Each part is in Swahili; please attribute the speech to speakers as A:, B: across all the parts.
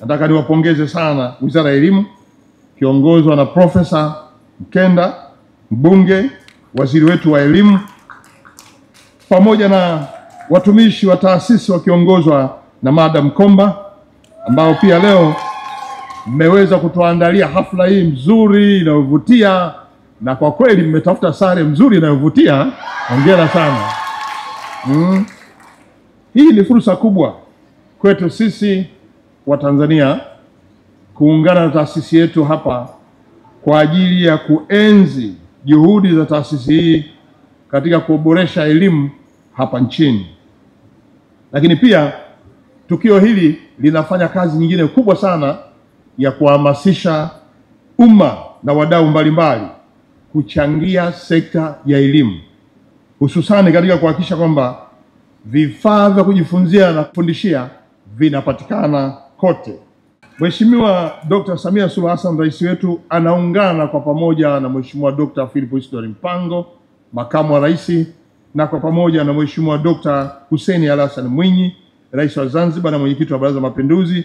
A: Nataka niwapongeze sana Wizara ya Elimu kiongozwa na Profesa Mkenda, mbunge, waziri wetu wa elimu, pamoja na watumishi wa taasisi wakiongozwa na Madam Komba, ambao pia leo mmeweza kutuandalia hafla hii mzuri inayovutia, na kwa kweli mmetafuta sare mzuri inayovutia. Hongera sana. Hii ni fursa kubwa kwetu sisi wa Tanzania kuungana na taasisi yetu hapa kwa ajili ya kuenzi juhudi za taasisi hii katika kuboresha elimu hapa nchini. Lakini pia tukio hili linafanya kazi nyingine kubwa sana ya kuhamasisha umma na wadau mbalimbali kuchangia sekta ya elimu, hususani katika kuhakikisha kwamba vifaa vya kujifunzia na kufundishia vinapatikana kote. Mheshimiwa Dr. Samia Suluhu Hassan, rais wetu, anaungana kwa pamoja na Mheshimiwa Dr. Philip Isdor Mpango, makamu wa rais, na kwa pamoja na Mheshimiwa Dr. Hussein Ali Hassan Mwinyi, rais wa Zanzibar na mwenyekiti wa Baraza la Mapinduzi,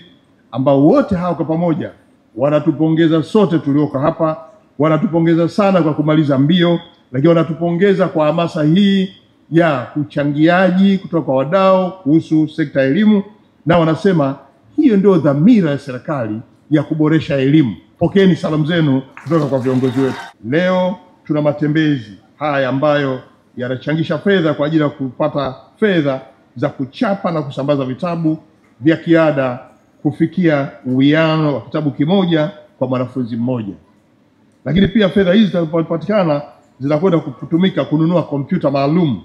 A: ambao wote hao kwa pamoja wanatupongeza sote tulioko hapa. Wanatupongeza sana kwa kumaliza mbio, lakini wanatupongeza kwa hamasa hii ya uchangiaji kutoka kwa wadau kuhusu sekta ya elimu, na wanasema hiyo ndio dhamira ya serikali ya kuboresha elimu. Pokeeni salamu zenu kutoka kwa viongozi wetu. Leo tuna matembezi haya ambayo yanachangisha fedha kwa ajili ya kupata fedha za kuchapa na kusambaza vitabu vya kiada kufikia uwiano wa kitabu kimoja kwa mwanafunzi mmoja. Lakini pia fedha hizi zitakapopatikana zitakwenda kutumika kununua kompyuta maalum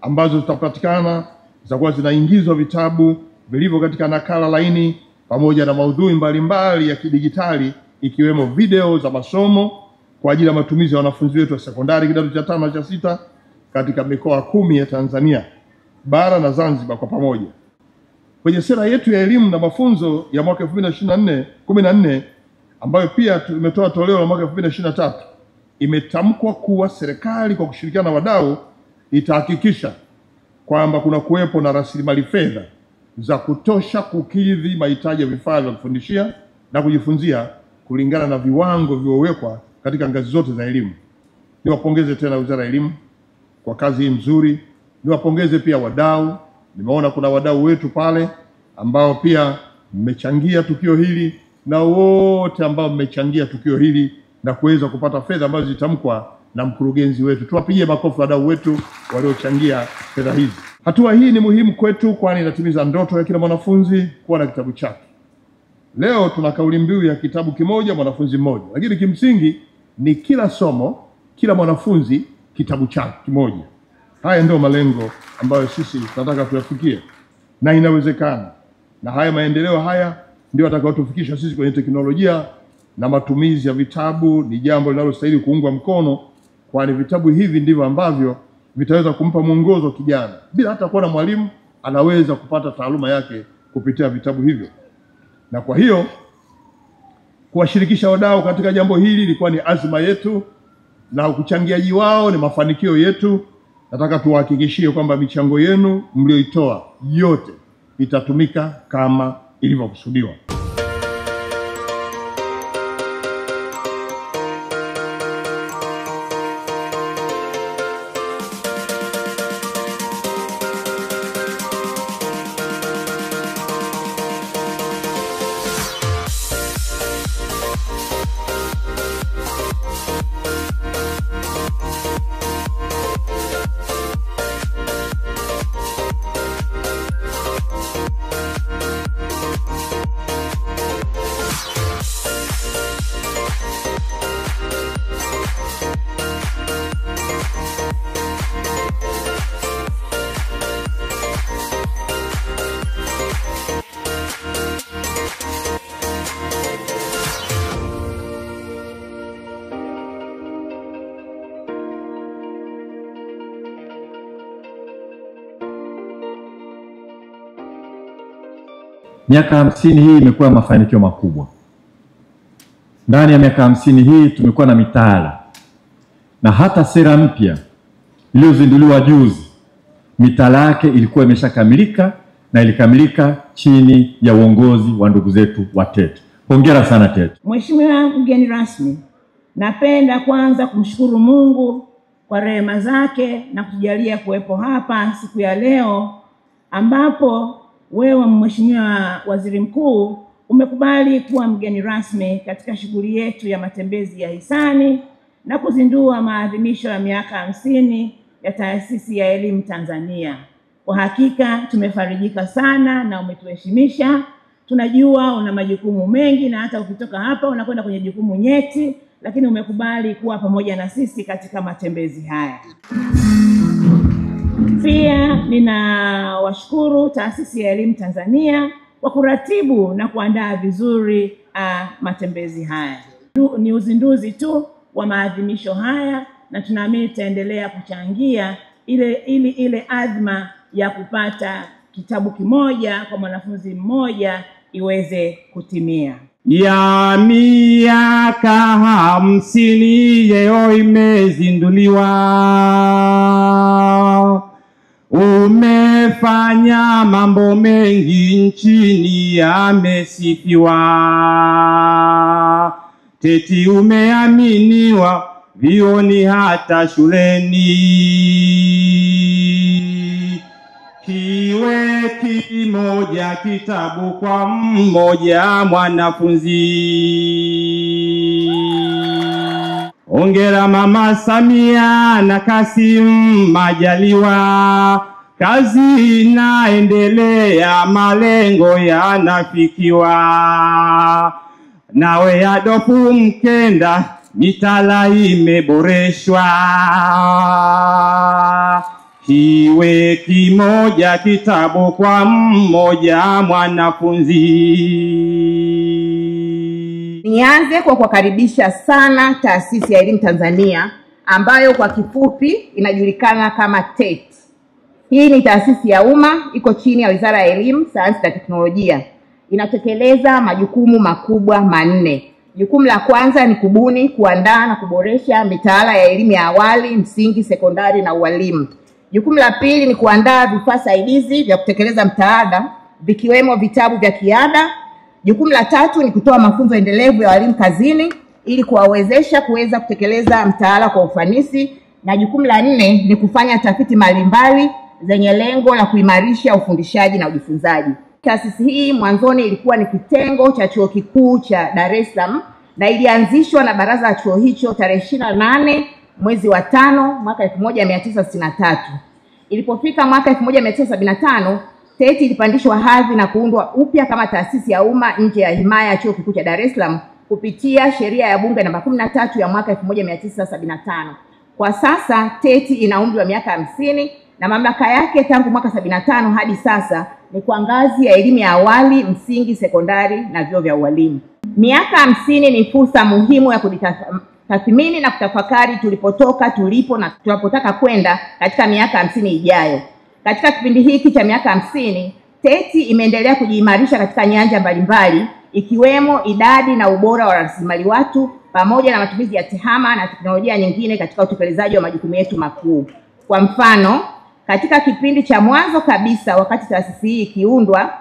A: ambazo zitakuwa zinaingizwa vitabu vilivyo katika nakala laini pamoja na maudhui mbalimbali ya kidigitali, ikiwemo video za masomo kwa ajili ya matumizi ya wanafunzi wetu wa sekondari kidato cha 5 na cha 6 katika mikoa 10 ya Tanzania bara na Zanzibar kwa pamoja. Kwenye sera yetu ya elimu na mafunzo ya mwaka 2014 ambayo pia tumetoa toleo la mwaka 2023, imetamkwa kuwa serikali kwa kushirikiana na wadau itahakikisha kwamba kuna kuwepo na rasilimali fedha za kutosha kukidhi mahitaji ya vifaa vya kufundishia na kujifunzia kulingana na viwango vilivyowekwa katika ngazi zote za elimu. Niwapongeze tena Wizara ya Elimu kwa kazi hii nzuri. Niwapongeze pia wadau. Nimeona kuna wadau wetu pale ambao pia mmechangia tukio hili, na wote ambao mmechangia tukio hili na kuweza kupata fedha ambazo zitamkwa na mkurugenzi wetu. Tuwapigie makofi wadau wetu waliochangia fedha hizi. Hatua hii ni muhimu kwetu kwani inatimiza ndoto ya kila mwanafunzi kuwa na kitabu chake. Leo tuna kauli mbiu ya kitabu kimoja mwanafunzi mmoja, lakini kimsingi ni kila somo, kila mwanafunzi kitabu chake kimoja. Haya ndio malengo ambayo sisi tunataka tuyafikie, na inawezekana. Na haya maendeleo haya ndio atakayotufikisha sisi kwenye teknolojia na matumizi ya vitabu. Ni jambo linalostahili kuungwa mkono, kwani vitabu hivi ndivyo ambavyo vitaweza kumpa mwongozo kijana. Bila hata kuwa na mwalimu, anaweza kupata taaluma yake kupitia vitabu hivyo. Na kwa hiyo kuwashirikisha wadau katika jambo hili ilikuwa ni azma yetu, na ukuchangiaji wao ni mafanikio yetu. Nataka tuwahakikishie kwamba michango yenu mlioitoa yote itatumika kama ilivyokusudiwa.
B: Miaka 50 hii imekuwa mafanikio makubwa. Ndani ya miaka 50 hii tumekuwa na mitaala, na hata sera mpya iliyozinduliwa juzi, mitaala yake ilikuwa imeshakamilika na ilikamilika chini ya uongozi wa ndugu zetu wa TET. Hongera sana TET.
C: Mheshimiwa mgeni rasmi, napenda kwanza kumshukuru Mungu kwa rehema zake na kutujalia kuwepo hapa siku ya leo, ambapo wewe Mheshimiwa Waziri Mkuu umekubali kuwa mgeni rasmi katika shughuli yetu ya matembezi ya hisani na kuzindua maadhimisho ya miaka 50 ya Taasisi ya Elimu Tanzania. Kwa hakika tumefarijika sana na umetuheshimisha. Tunajua una majukumu mengi na hata ukitoka hapa unakwenda kwenye jukumu nyeti, lakini umekubali kuwa pamoja na sisi katika matembezi haya. Pia ninawashukuru Taasisi ya Elimu Tanzania kwa kuratibu na kuandaa vizuri matembezi haya. Ni uzinduzi tu wa maadhimisho haya na tunaamini tutaendelea kuchangia ile azma ya kupata kitabu kimoja kwa mwanafunzi mmoja iweze kutimia.
D: Ya miaka 50 leo imezinduliwa, umefanya mambo mengi nchini yamesifiwa. TET umeaminiwa vioni hata shuleni, kiwe kimoja kitabu kwa mmoja mwanafunzi. Hongera Mama Samia na Kassim Majaliwa, kazi inaendelea, malengo yanafikiwa. Nawe Adolfu Mkenda, mitaala imeboreshwa, kiwe kimoja kitabu kwa mmoja mwanafunzi.
E: Nianze kwa kuwakaribisha sana Taasisi ya Elimu Tanzania, ambayo kwa kifupi inajulikana kama TET. Hii ni taasisi ya umma, iko chini ya Wizara ya Elimu, Sayansi na Teknolojia. Inatekeleza majukumu makubwa manne. Jukumu la kwanza ni kubuni, kuandaa na kuboresha mitaala ya elimu ya awali, msingi, sekondari na ualimu. Jukumu la pili ni kuandaa vifaa saidizi vya kutekeleza mtaala, vikiwemo vitabu vya kiada. Jukumu la tatu ni kutoa mafunzo endelevu ya walimu kazini ili kuwawezesha kuweza kutekeleza mtaala kwa ufanisi. Na jukumu la nne ni kufanya tafiti mbalimbali zenye lengo la kuimarisha ufundishaji na ujifunzaji. Taasisi hii mwanzoni ilikuwa ni kitengo cha Chuo Kikuu cha Dar es Salaam na ilianzishwa na baraza la chuo hicho tarehe 28 mwezi wa 5 mwaka 1963. Ilipofika mwaka 1975, TET ilipandishwa hadhi na kuundwa upya kama taasisi ya umma nje ya himaya ya Chuo Kikuu cha Dar es Salaam kupitia sheria ya Bunge namba 13 ya mwaka 1975. Kwa sasa TET ina umri wa miaka 50 na mamlaka yake tangu mwaka 75 hadi sasa ni kwa ngazi ya elimu ya awali, msingi, sekondari na vyuo vya ualimu. Miaka 50 ni fursa muhimu ya kujitathmini na kutafakari tulipotoka, tulipo na tunapotaka kwenda katika miaka 50 ijayo. Katika kipindi hiki cha miaka 50, TET imeendelea kujiimarisha katika nyanja mbalimbali ikiwemo idadi na ubora wa rasilimali watu pamoja na matumizi ya tehama na teknolojia nyingine katika utekelezaji wa majukumu yetu makuu. Kwa mfano, katika kipindi cha mwanzo kabisa wakati taasisi hii ikiundwa,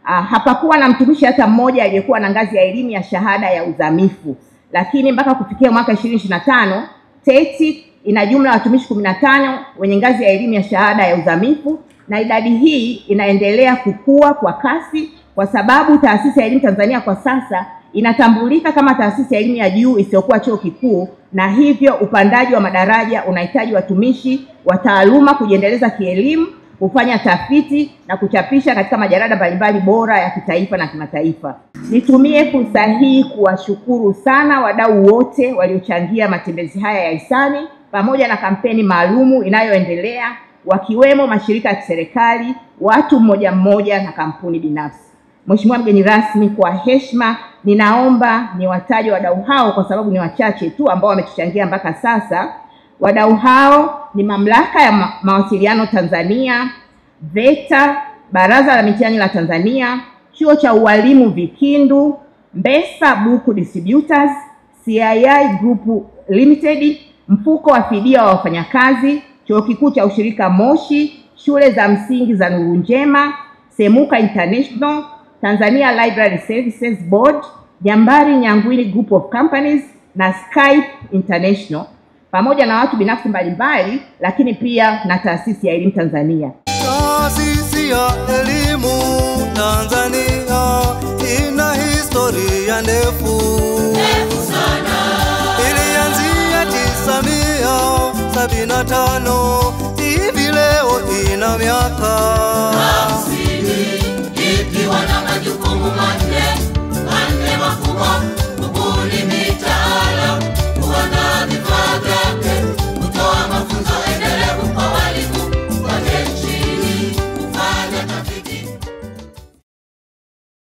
E: hapakuwa na mtumishi hata mmoja aliyekuwa na ngazi ya elimu ya shahada ya uzamifu. Lakini mpaka kufikia mwaka 2025, TET ina jumla ya watumishi 15 wenye ngazi ya elimu ya shahada ya uzamifu, na idadi hii inaendelea kukua kwa kasi kwa sababu Taasisi ya Elimu Tanzania kwa sasa inatambulika kama taasisi ya elimu ya juu isiyokuwa chuo kikuu, na hivyo upandaji wa madaraja unahitaji watumishi wa taaluma kujiendeleza kielimu, kufanya tafiti na kuchapisha katika majarada mbalimbali bora ya kitaifa na kimataifa. Nitumie fursa hii kuwashukuru sana wadau wote waliochangia matembezi haya ya hisani pamoja na kampeni maalumu inayoendelea, wakiwemo mashirika ya kiserikali, watu mmoja mmoja na kampuni binafsi. Mheshimiwa mgeni rasmi, kwa heshima ninaomba niwataje wadau hao kwa sababu ni wachache tu ambao wametuchangia mpaka sasa. Wadau hao ni Mamlaka ya Mawasiliano Tanzania, VETA, Baraza la Mitihani la Tanzania, Chuo cha Ualimu Vikindu, Mbesa Book Distributors, CII Group Limited, Mfuko wa Fidia wa Wafanyakazi, Chuo Kikuu cha Ushirika Moshi, Shule za Msingi za Nuru Njema, Semuka International, Tanzania Library Services Board, Jambari Nyangwili Group of Companies na Skype International, pamoja na watu binafsi mbalimbali, lakini pia na taasisi ya elimu Tanzania.
F: Taasisi ya elimu Tanzania ina historia ndefu sana. Ilianzia 1975, hivi leo ina miaka 50.